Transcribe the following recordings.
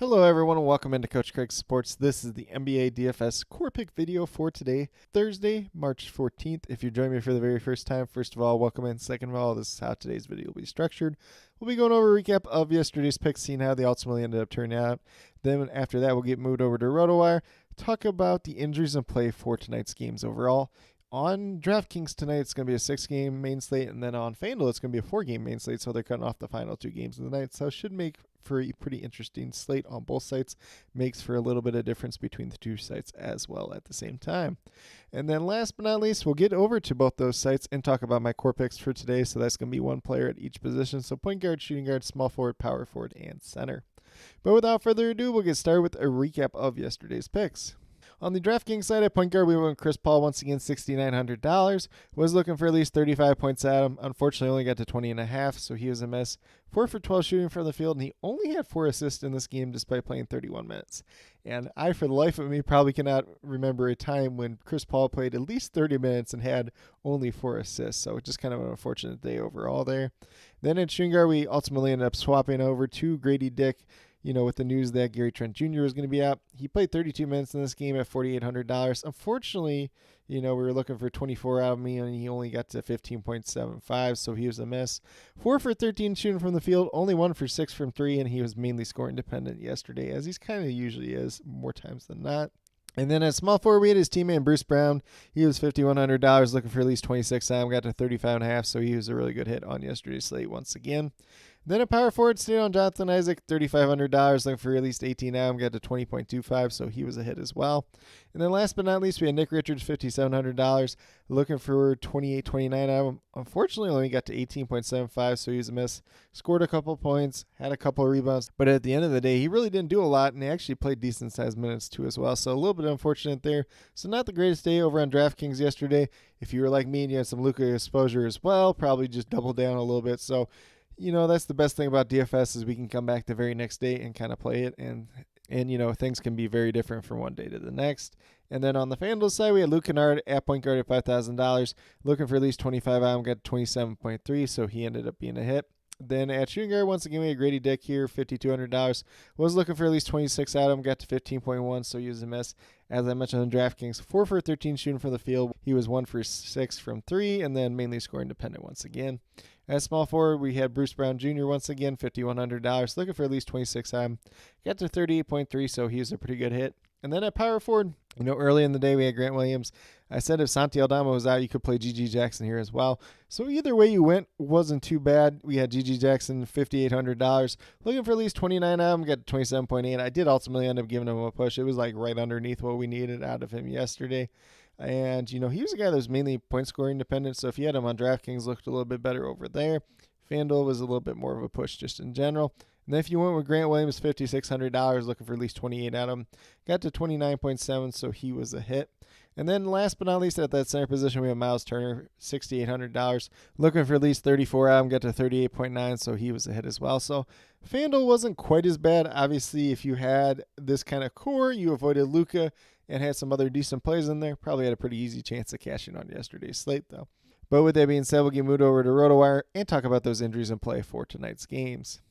Hello everyone and welcome into Coach Craig Sports. This is the NBA DFS Core Pick video for today, Thursday, March 14th. If you're joining me for the very first time, first of all, welcome in. Second of all, this is how today's video will be structured. We'll be going over a recap of yesterday's picks, seeing how they ultimately ended up turning out. Then after that, we'll get moved over to RotoWire, talk about the injuries in play for tonight's games overall. On DraftKings tonight, it's going to be a 6-game main slate, and then on FanDuel, it's going to be a 4-game main slate, so they're cutting off the final 2 games of the night, so it should make for a pretty interesting slate on both sites. Makes for a little bit of difference between the 2 sites as well at the same time. And then last but not least, we'll get over to both those sites and talk about my core picks for today, so that's going to be one player at each position, so point guard, shooting guard, small forward, power forward, and center. But without further ado, we'll get started with a recap of yesterday's picks. On the DraftKings side at point guard, we went with Chris Paul once again, $6,900. Was looking for at least 35 points at him. Unfortunately, only got to 20.5, so he was a miss. 4 for 12 shooting from the field, and he only had 4 assists in this game despite playing 31 minutes. And I, for the life of me, probably cannot remember a time when Chris Paul played at least 30 minutes and had only 4 assists. So just kind of an unfortunate day overall there. Then at shooting guard, we ultimately ended up swapping over to Grady Dick. With the news that Gary Trent Jr. was going to be out. He played 32 minutes in this game at $4,800. Unfortunately, we were looking for 24 out of me, and he only got to 15.75, so he was a miss. 4 for 13 shooting from the field, only 1 for 6 from 3, and he was mainly scoring dependent yesterday, as he's kind of usually is more times than not. And then at small forward, we had his teammate Bruce Brown. He was $5,100, looking for at least 26 out. Got to 35.5, so he was a really good hit on yesterday's slate once again. Then a power forward, stayed on Jonathan Isaac, $3,500, looking for at least 18 out. Got to 20.25, so he was a hit as well. And then last but not least, we had Nick Richards, $5,700, looking for 28.29 out of him. Unfortunately, only got to 18.75, so he was a miss. Scored a couple points, had a couple of rebounds, but at the end of the day, he really didn't do a lot, and he actually played decent-sized minutes too as well, so a little bit unfortunate there. So not the greatest day over on DraftKings yesterday. If you were like me and you had some Luka exposure as well, probably just double down a little bit. So that's the best thing about DFS is we can come back the very next day and kind of play it, and things can be very different from one day to the next. And then on the FanDuel side, we had Luke Kennard at point guard at $5,000, looking for at least 25 out of him, got 27.3, so he ended up being a hit. Then at shooting guard, once again, we had Grady Dick here, $5,200. Was looking for at least 26 out of him, got to 15.1, so he was a miss. As I mentioned on DraftKings, 4 for 13 shooting from the field. He was 1 for 6 from 3, and then mainly scoring dependent once again. At small forward, we had Bruce Brown Jr. once again, $5,100, looking for at least 26 out of him. Got to 38.3, so he was a pretty good hit. And then at power forward, early in the day we had Grant Williams. I said if Santi Aldama was out, you could play G.G. Jackson here as well. So either way you went wasn't too bad. We had G.G. Jackson, $5,800, looking for at least 29 out of him, got to 27.8. I did ultimately end up giving him a push. It was like right underneath what we needed out of him yesterday. And, he was a guy that was mainly point scoring dependent. So if you had him on DraftKings, looked a little bit better over there. FanDuel was a little bit more of a push just in general. And then if you went with Grant Williams, $5,600, looking for at least 28 out of him, got to 29.7, so he was a hit. And then last but not least, at that center position, we have Miles Turner, $6,800, looking for at least 34 out of him, got to 38.9, so he was a hit as well. So FanDuel wasn't quite as bad. Obviously, if you had this kind of core, you avoided Luka and had some other decent plays in there, probably had a pretty easy chance of cashing on yesterday's slate, though. But with that being said, we'll get moved over to RotoWire and talk about those injuries in play for tonight's games.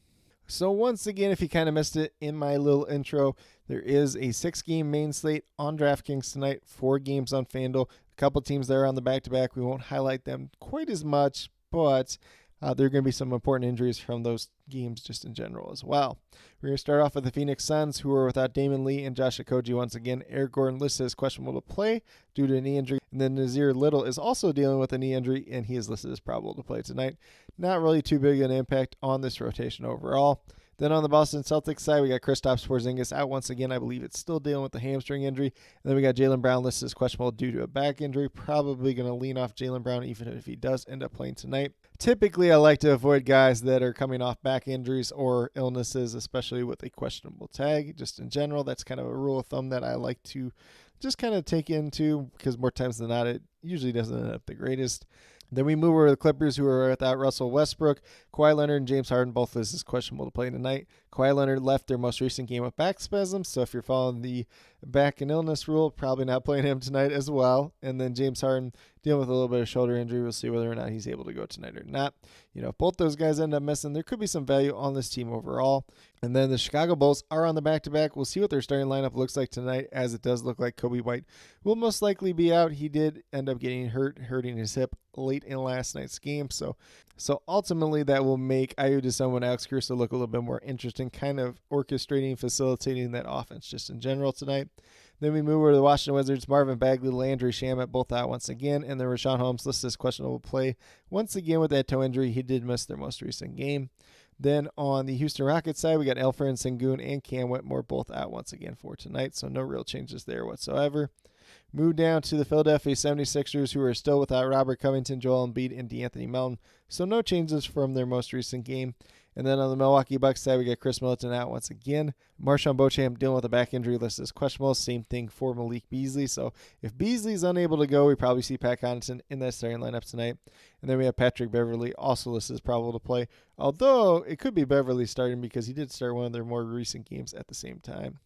So once again, if you kind of missed it in my little intro, there is a 6-game main slate on DraftKings tonight, 4 games on FanDuel. A couple teams there on the back-to-back. We won't highlight them quite as much, but there are going to be some important injuries from those games just in general as well. We're going to start off with the Phoenix Suns, who are without Damon Lee and Josh Okogie once again. Eric Gordon listed as questionable to play due to a knee injury. And then Nazir Little is also dealing with a knee injury, and he is listed as probable to play tonight. Not really too big an impact on this rotation overall. Then on the Boston Celtics side, we got Kristaps Porzingis out once again. I believe it's still dealing with the hamstring injury. And then we got Jaylen Brown listed as questionable due to a back injury. Probably going to lean off Jaylen Brown even if he does end up playing tonight. Typically, I like to avoid guys that are coming off back injuries or illnesses, especially with a questionable tag. Just in general, that's kind of a rule of thumb that I like to just kind of take into, because more times than not, it usually doesn't end up the greatest. Then we move over to the Clippers, who are without Russell Westbrook. Kawhi Leonard and James Harden, both listed as questionable to play tonight. Kawhi Leonard left their most recent game with back spasms, so if you're following the back and illness rule, probably not playing him tonight as well. And then James Harden dealing with a little bit of shoulder injury. We'll see whether or not he's able to go tonight or not. If both those guys end up missing, there could be some value on this team overall. And then the Chicago Bulls are on the back-to-back. We'll see what their starting lineup looks like tonight, as it does look like Kobe White will most likely be out. He did end up getting hurting his hip late in last night's game. So ultimately that will make Ayo Dosunmu and Alex Caruso look a little bit more interesting, kind of orchestrating, facilitating that offense just in general tonight. Then we move over to the Washington Wizards. Marvin Bagley, Landry Shamet both out once again, and then Richaun Holmes listed as questionable play once again with that toe injury. He did miss their most recent game. Then on the Houston Rockets side, we got Alperen Sengun and Cam Whitmore both out once again for tonight, so no real changes there whatsoever. Move down to the Philadelphia 76ers, who are still without Robert Covington, Joel Embiid, and DeAnthony Melton, so no changes from their most recent game. And then on the Milwaukee Bucks side, we got Chris Middleton out once again. Marshawn Beauchamp dealing with a back injury listed as questionable. Same thing for Malik Beasley. So if Beasley's unable to go, we probably see Pat Connaughton in that starting lineup tonight. And then we have Patrick Beverley also listed as probable to play, although it could be Beverley starting because he did start one of their more recent games at the same time.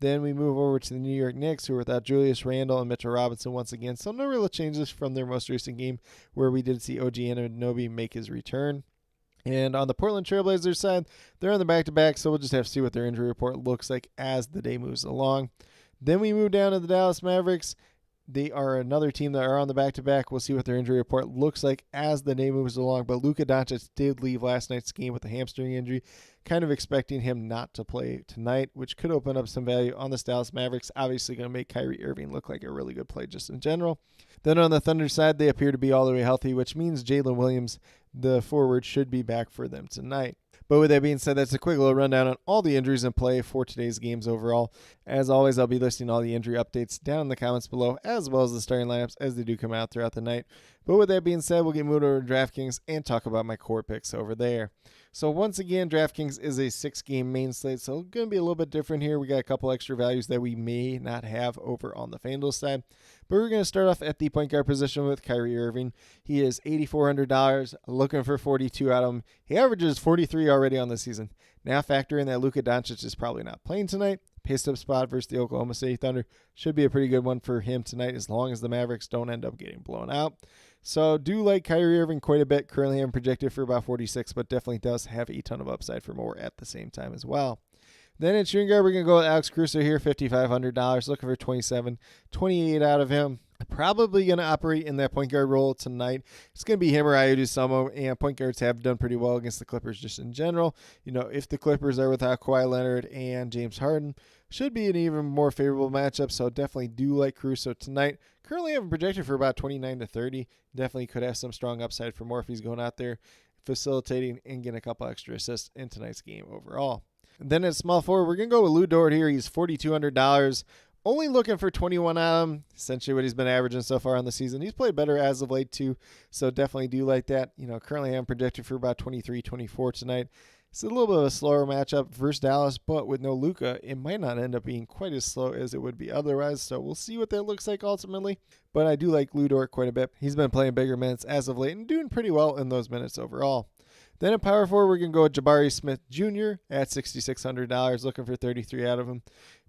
Then we move over to the New York Knicks, who are without Julius Randle and Mitchell Robinson once again. So no real changes from their most recent game, where we did see OG Anunoby make his return. And on the Portland Trailblazers side, they're on the back-to-back, so we'll just have to see what their injury report looks like as the day moves along. Then we move down to the Dallas Mavericks. They are another team that are on the back-to-back. We'll see what their injury report looks like as the day moves along. But Luka Doncic did leave last night's game with a hamstring injury, kind of expecting him not to play tonight, which could open up some value on the Dallas Mavericks. Obviously going to make Kyrie Irving look like a really good play just in general. Then on the Thunder side, they appear to be all the way healthy, which means Jalen Williams, the forward, should be back for them tonight. But with that being said, that's a quick little rundown on all the injuries in play for today's games overall. As always, I'll be listing all the injury updates down in the comments below, as well as the starting lineups as they do come out throughout the night. But with that being said, we'll get moved over to DraftKings and talk about my core picks over there. So once again, DraftKings is a 6-game main slate, so it's going to be a little bit different here. We got a couple extra values that we may not have over on the FanDuel side. But we're going to start off at the point guard position with Kyrie Irving. He is $8,400, looking for 42 out of him. He averages 43 already on the season. Now factor in that Luka Doncic is probably not playing tonight. Pace-up spot versus the Oklahoma City Thunder should be a pretty good one for him tonight, as long as the Mavericks don't end up getting blown out. So do like Kyrie Irving quite a bit. Currently I'm projected for about 46, but definitely does have a ton of upside for more at the same time as well. Then at shooting guard, we're going to go with Alex Caruso here, $5,500, looking for 27, 28 out of him. Probably going to operate in that point guard role tonight. It's going to be him or Ayo Dosunmu, and point guards have done pretty well against the Clippers just in general. If the Clippers are without Kawhi Leonard and James Harden, should be an even more favorable matchup, so definitely do like Caruso tonight. Currently I'm projected for about 29 to 30. Definitely could have some strong upside for more if he's going out there facilitating and getting a couple extra assists in tonight's game overall. And then at small forward, we're going to go with Lou Dort here. He's $4,200. Only looking for 21 out of him, essentially what he's been averaging so far on the season. He's played better as of late too, so definitely do like that. Currently I'm projected for about 23, 24 tonight. It's a little bit of a slower matchup versus Dallas, but with no Luka, it might not end up being quite as slow as it would be otherwise, so we'll see what that looks like ultimately. But I do like Lou Dort quite a bit. He's been playing bigger minutes as of late and doing pretty well in those minutes overall. Then at power forward, we're going to go with Jabari Smith Jr. at $6,600, looking for 33 out of him.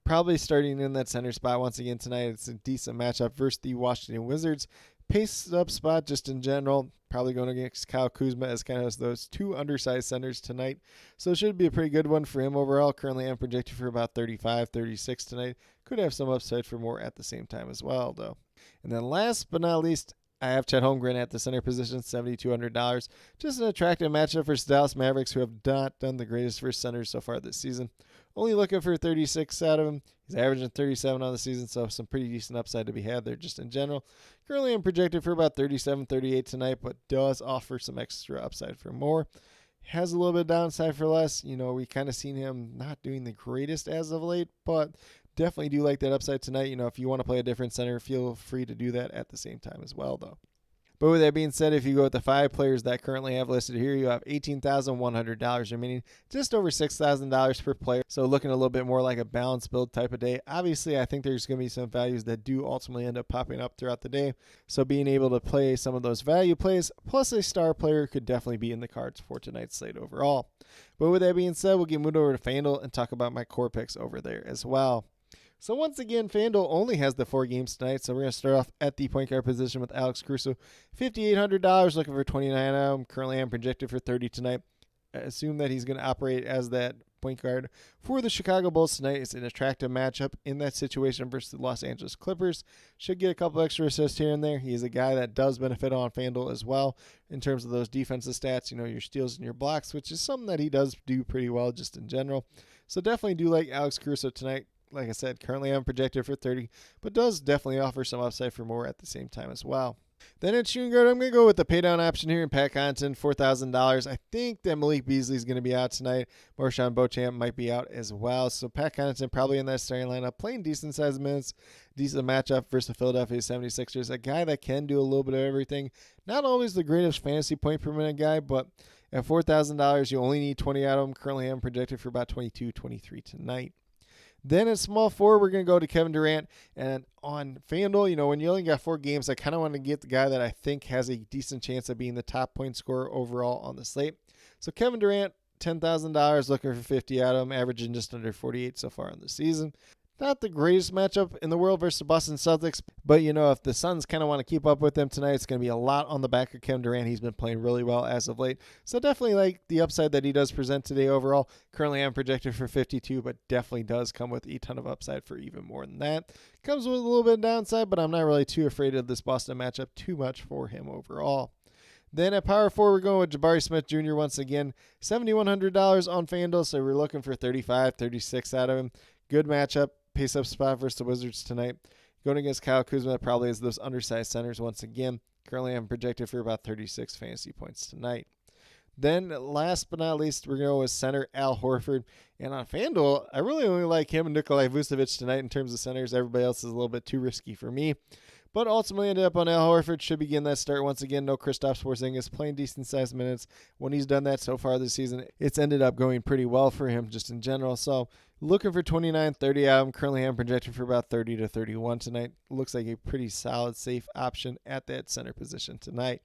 Probably starting in that center spot once again tonight. It's a decent matchup versus the Washington Wizards. Pace up spot just in general. Probably going against Kyle Kuzma as kind of those two undersized centers tonight. So it should be a pretty good one for him overall. Currently I'm projected for about 35, 36 tonight. Could have some upside for more at the same time as well, though. And then last but not least, I have Chet Holmgren at the center position, $7,200. Just an attractive matchup for Dallas Mavericks, who have not done the greatest for centers so far this season. Only looking for 36 out of him. He's averaging 37 on the season, so some pretty decent upside to be had there just in general. Currently, I'm projected for about 37, 38 tonight, but does offer some extra upside for more. Has a little bit of downside for less. We kind of seen him not doing the greatest as of late, but definitely do like that upside tonight. If you want to play a different center, feel free to do that at the same time as well, though. But with that being said, if you go with the 5 players that I currently have listed here, you have $18,100 remaining, just over $6,000 per player. So looking a little bit more like a balanced build type of day. Obviously, I think there's going to be some values that do ultimately end up popping up throughout the day. So being able to play some of those value plays, plus a star player, could definitely be in the cards for tonight's slate overall. But with that being said, we'll get moved over to FanDuel and talk about my core picks over there as well. So once again, FanDuel only has the 4 games tonight, so we're going to start off at the point guard position with Alex Caruso. $5,800, looking for 29. Currently, I'm projected for 30 tonight. I assume that he's going to operate as that point guard for the Chicago Bulls tonight. It's an attractive matchup in that situation versus the Los Angeles Clippers. Should get a couple extra assists here and there. He's a guy that does benefit on FanDuel as well in terms of those defensive stats, your steals and your blocks, which is something that he does do pretty well just in general. So definitely do like Alex Caruso tonight. Like I said, currently I'm projected for 30, but does definitely offer some upside for more at the same time as well. Then at shooting guard, I'm going to go with the paydown option here in Pat Connaughton, $4,000. I think that Malik Beasley is going to be out tonight. Marshawn Beauchamp might be out as well. So Pat Connaughton probably in that starting lineup, playing decent-sized minutes, decent matchup versus the Philadelphia 76ers. A guy that can do a little bit of everything. Not always the greatest fantasy point per minute guy, but at $4,000, you only need 20 out of him. Currently, I'm projected for about 22, 23 tonight. Then at small forward, we're going to go to Kevin Durant. And on FanDuel, when you only got 4 games, I kind of want to get the guy that I think has a decent chance of being the top point scorer overall on the slate. So Kevin Durant, $10,000, looking for 50 out of him, averaging just under 48 so far in the season. Not the greatest matchup in the world versus the Boston Celtics, but if the Suns kind of want to keep up with them tonight, it's going to be a lot on the back of Kevin Durant. He's been playing really well as of late, so definitely like the upside that he does present today overall. Currently, I'm projected for 52, but definitely does come with a ton of upside for even more than that. Comes with a little bit of downside, but I'm not really too afraid of this Boston matchup too much for him overall. Then at power forward, we're going with Jabari Smith Jr. once again, $7,100 on FanDuel, so we're looking for 35, 36 out of him. Good matchup. Pace up spot versus the Wizards tonight. Going against Kyle Kuzma probably is those undersized centers once again. Currently, I'm projected for about 36 fantasy points tonight. Then, last but not least, we're going with center Al Horford. And on FanDuel, I really only like him and Nikolai Vucevic tonight in terms of centers. Everybody else is a little bit too risky for me. But ultimately ended up on Al Horford. Should begin that start once again. No Kristaps Porzingis, playing decent-sized minutes. When he's done that so far this season, it's ended up going pretty well for him just in general. So looking for 29, 30 out of him. Currently I'm projected for about 30 to 31 tonight. Looks like a pretty solid, safe option at that center position tonight.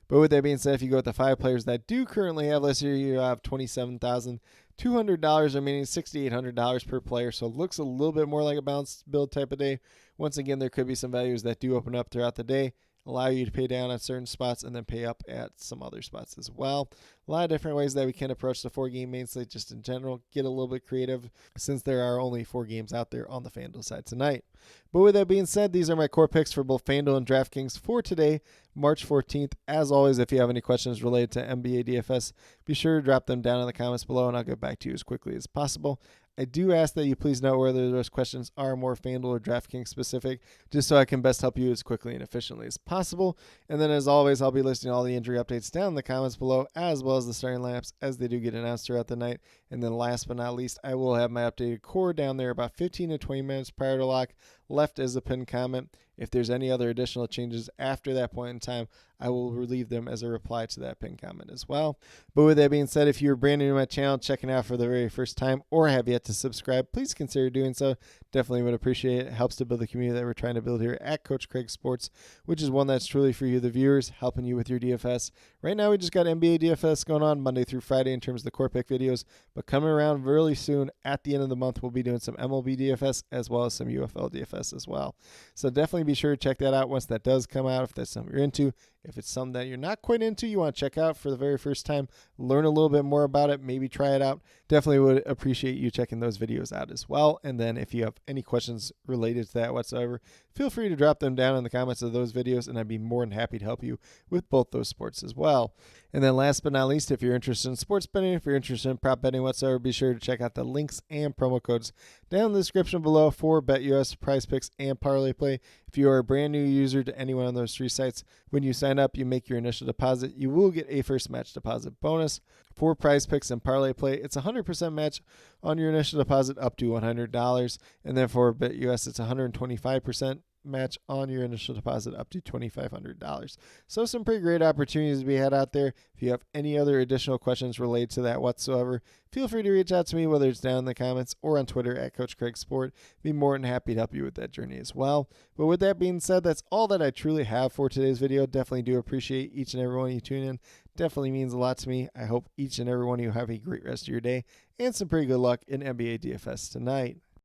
But with that being said, if you go with the 5 players that do currently have listed here, you have $27,200 remaining, $6,800 per player. So it looks a little bit more like a balanced build type of day. Once again, there could be some values that do open up throughout the day, allow you to pay down at certain spots and then pay up at some other spots as well. A lot of different ways that we can approach the 4-game main slate just in general. Get a little bit creative since there are only 4 games out there on the FanDuel side tonight. But with that being said, these are my core picks for both FanDuel and DraftKings for today, March 14th. As always, if you have any questions related to NBA DFS, be sure to drop them down in the comments below and I'll get back to you as quickly as possible. I do ask that you please note whether those questions are more FanDuel or DraftKings specific, just so I can best help you as quickly and efficiently as possible. And then as always, I'll be listing all the injury updates down in the comments below, as well as the starting lineups as they do get announced throughout the night. And then last but not least, I will have my updated core down there about 15 to 20 minutes prior to lock, left as a pinned comment. If there's any other additional changes after that point in time, I will relieve them as a reply to that pinned comment as well. But with that being said, if you're brand new to my channel, checking out for the very first time, or have yet to subscribe, please consider doing so. Definitely would appreciate it. It helps to build the community that we're trying to build here at Coach Craig Sports, which is one that's truly for you, the viewers, helping you with your DFS. Right now, we just got NBA DFS going on Monday through Friday in terms of the core pick videos, but coming around really soon at the end of the month, we'll be doing some MLB DFS as well as some UFL DFS as well. So definitely be sure to check that out once that does come out, if that's something you're into. If it's something that you're not quite into, you want to check out for the very first time, learn a little bit more about it, maybe try it out, definitely would appreciate you checking those videos out as well. And then if you have any questions related to that whatsoever, feel free to drop them down in the comments of those videos, and I'd be more than happy to help you with both those sports as well. And then last but not least, if you're interested in sports betting, if you're interested in prop betting whatsoever, be sure to check out the links and promo codes down in the description below for BetUS, Prize Picks, and Parlay Play. If you are a brand new user to any one of those 3 sites, when you sign up, you make your initial deposit, you will get a first match deposit bonus. For Prize Picks and Parlay Play, it's 100% match on your initial deposit up to $100. And then for BetUS, it's 125% match on your initial deposit up to $2,500. So some pretty great opportunities to be had out there. If you have any other additional questions related to that whatsoever, feel free to reach out to me, whether it's down in the comments or on Twitter at Coach Craig Sport. Be more than happy to help you with that journey as well. But with that being said, that's all that I truly have for today's video. Definitely do appreciate each and every one of you tuning in. Definitely means a lot to me. I hope each and every one of you have a great rest of your day and some pretty good luck in NBA DFS tonight.